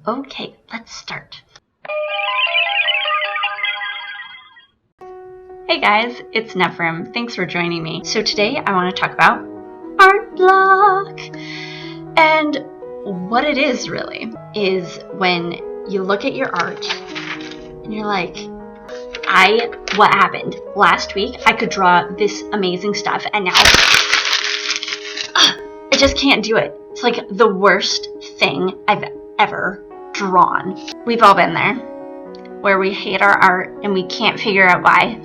Okay, let's start. Hey guys, it's Nephrim. Thanks for joining me. So today I want to talk about art block. And what it is really is when you look at your art and you're like, what happened? Last week I could draw this amazing stuff and now I just can't do it. It's like the worst thing I've ever drawn. We've all been there, where we hate our art and we can't figure out why.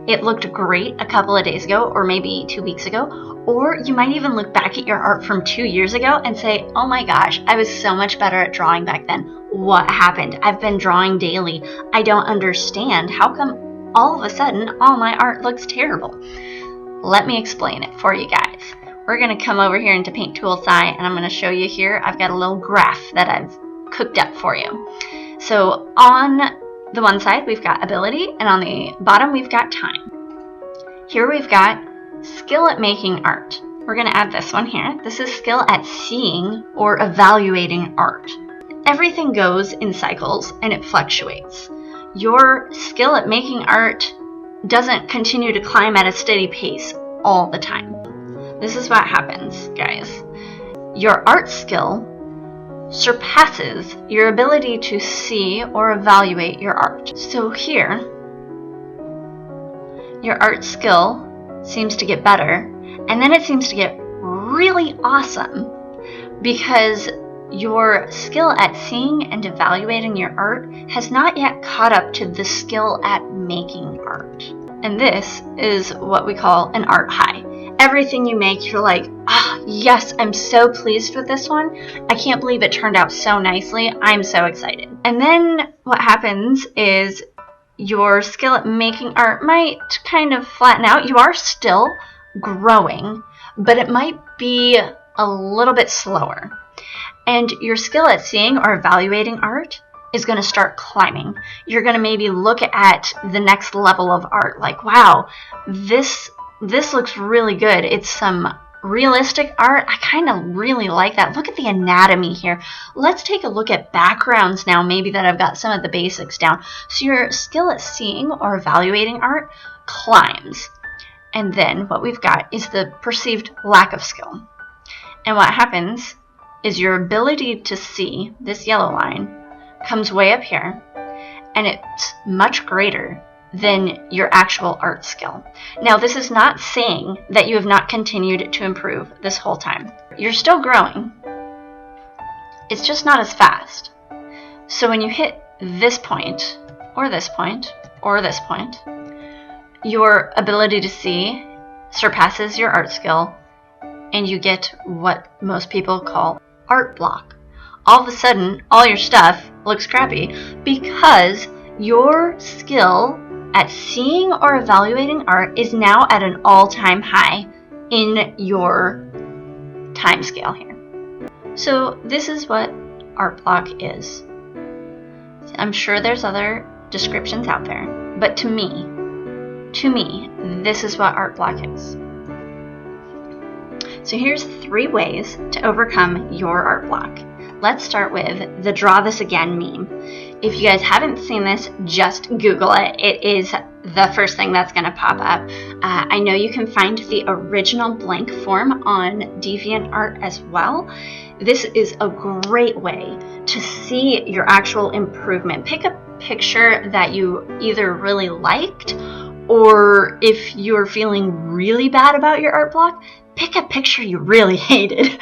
It looked great a couple of days ago or maybe 2 weeks ago, or you might even look back at your art from 2 years ago and say, oh my gosh, I was so much better at drawing back then. What happened? I've been drawing daily. I don't understand. How come all of a sudden all my art looks terrible? Let me explain it for you guys. We're going to come over here into Paint Tool Sai and I'm going to show you here. I've got a little graph that I've cooked up for you. So on the one side we've got ability and on the bottom we've got time. Here we've got skill at making art. We're going to add this one here. This is skill at seeing or evaluating art. Everything goes in cycles and it fluctuates. Your skill at making art doesn't continue to climb at a steady pace all the time. This is what happens, guys. Your art skill surpasses your ability to see or evaluate your art. So here, your art skill seems to get better, and then it seems to get really awesome because your skill at seeing and evaluating your art has not yet caught up to the skill at making art. And this is what we call an art high. Everything you make, you're like, yes, I'm so pleased with this one. I can't believe it turned out so nicely. I'm so excited. And then what happens is your skill at making art might kind of flatten out. You are still growing, but it might be a little bit slower. And your skill at seeing or evaluating art is going to start climbing. You're going to maybe look at the next level of art like, wow, this looks really good. It's some realistic art. I kind of really like that. Look at the anatomy here. Let's take a look at backgrounds now, maybe that I've got some of the basics down. So your skill at seeing or evaluating art climbs. And then what we've got is the perceived lack of skill. And what happens is your ability to see, this yellow line, comes way up here, and it's much greater than your actual art skill. Now, this is not saying that you have not continued to improve this whole time. You're still growing. It's just not as fast. So when you hit this point, or this point, or this point, your ability to see surpasses your art skill, and you get what most people call art block. All of a sudden, all your stuff looks crappy because your skill at seeing or evaluating art is now at an all-time high in your time scale here. So this is what art block is. I'm sure there's other descriptions out there, but to me, this is what art block is. So here's 3 ways to overcome your art block. Let's start with the draw this again meme. If you guys haven't seen this, just Google it. It is the first thing that's going to pop up. I know you can find the original blank form on DeviantArt as well. This is a great way to see your actual improvement. Pick a picture that you either really liked, or if you're feeling really bad about your art block, pick a picture you really hated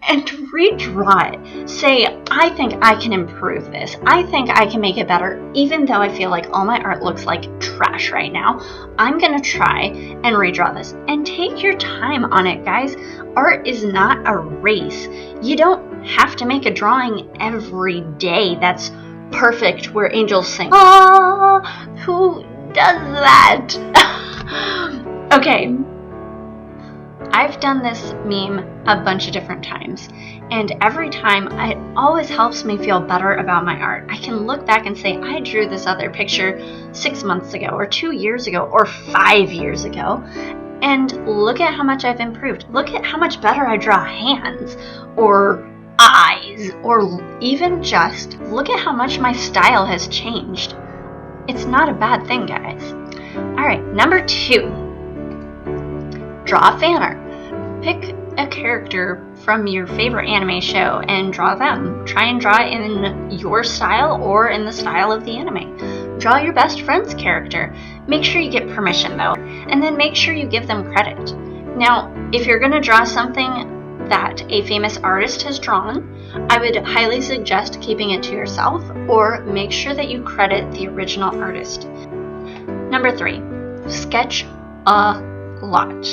and redraw it. Say, I think I can improve this. I think I can make it better, even though I feel like all my art looks like trash right now. I'm going to try and redraw this. And take your time on it, guys. Art is not a race. You don't have to make a drawing every day that's perfect where angels sing. Ah, who does that? Okay. I've done this meme a bunch of different times, and every time it always helps me feel better about my art. I can look back and say, I drew this other picture 6 months ago, or 2 years ago, or 5 years ago, and look at how much I've improved. Look at how much better I draw hands, or eyes, eyes, or even just look at how much my style has changed. It's not a bad thing, guys. Alright, number 2. Draw a fan art. Pick a character from your favorite anime show and draw them. Try and draw it in your style or in the style of the anime. Draw your best friend's character. Make sure you get permission though, and then make sure you give them credit. Now, if you're going to draw something that a famous artist has drawn, I would highly suggest keeping it to yourself, or make sure that you credit the original artist. Number 3, sketch a lot.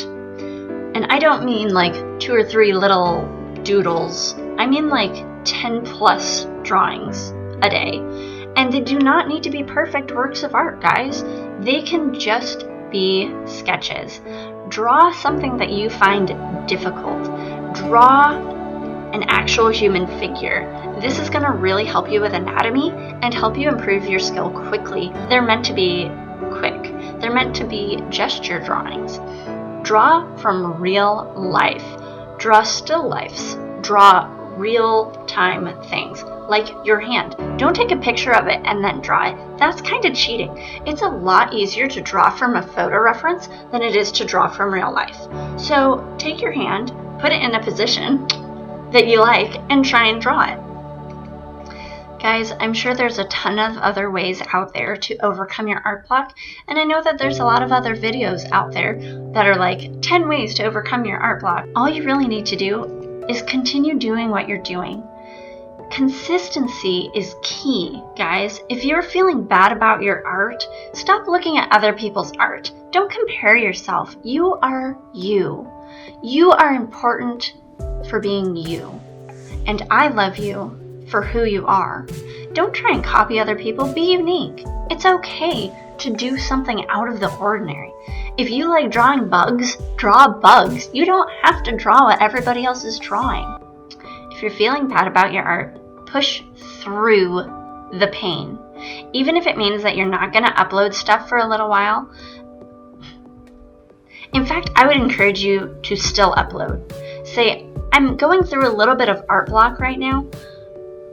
And I don't mean like 2 or 3 little doodles. I mean like 10 plus drawings a day. And they do not need to be perfect works of art, guys. They can just be sketches. Draw something that you find difficult. Draw an actual human figure. This is going to really help you with anatomy and help you improve your skill quickly. They're meant to be quick. They're meant to be gesture drawings. Draw from real life. Draw still lifes. Draw real-time things, like your hand. Don't take a picture of it and then draw it. That's kind of cheating. It's a lot easier to draw from a photo reference than it is to draw from real life. So take your hand, put it in a position that you like, and try and draw it. Guys, I'm sure there's a ton of other ways out there to overcome your art block, and I know that there's a lot of other videos out there that are like 10 ways to overcome your art block. All you really need to do is continue doing what you're doing. Consistency is key, guys. If you're feeling bad about your art, stop looking at other people's art. Don't compare yourself. You are you. You are important for being you. And I love you for who you are. Don't try and copy other people. Be unique. It's okay to do something out of the ordinary. If you like drawing bugs, draw bugs. You don't have to draw what everybody else is drawing. If you're feeling bad about your art, push through the pain. Even if it means that you're not going to upload stuff for a little while. In fact, I would encourage you to still upload. Say, I'm going through a little bit of art block right now,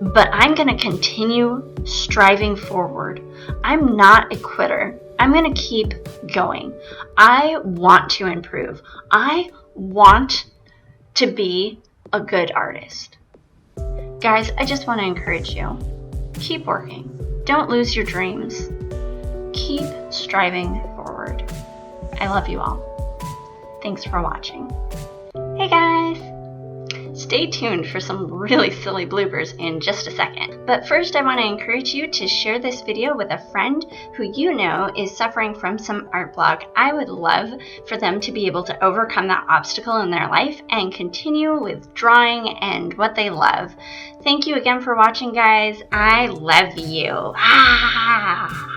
but I'm going to continue striving forward. I'm not a quitter. I'm going to keep going. I want to improve. I want to be a good artist. Guys, I just want to encourage you. Keep working. Don't lose your dreams. Keep striving forward. I love you all. Thanks for watching. Hey guys! Stay tuned for some really silly bloopers in just a second. But first I want to encourage you to share this video with a friend who you know is suffering from some art block. I would love for them to be able to overcome that obstacle in their life and continue with drawing and what they love. Thank you again for watching, guys. I love you. Ah!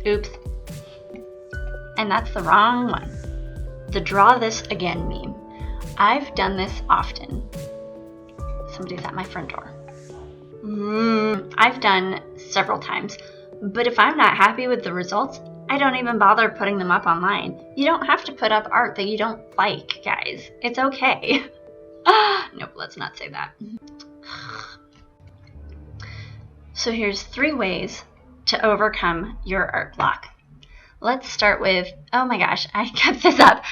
Oops. And that's the wrong one. The draw this again meme. I've done this often. Somebody's at my front door. I've done several times, but if I'm not happy with the results, I don't even bother putting them up online. You don't have to put up art that you don't like, guys. It's okay. Nope, let's not say that. So here's 3 ways to overcome your art block. Let's start with, oh my gosh, I kept this up.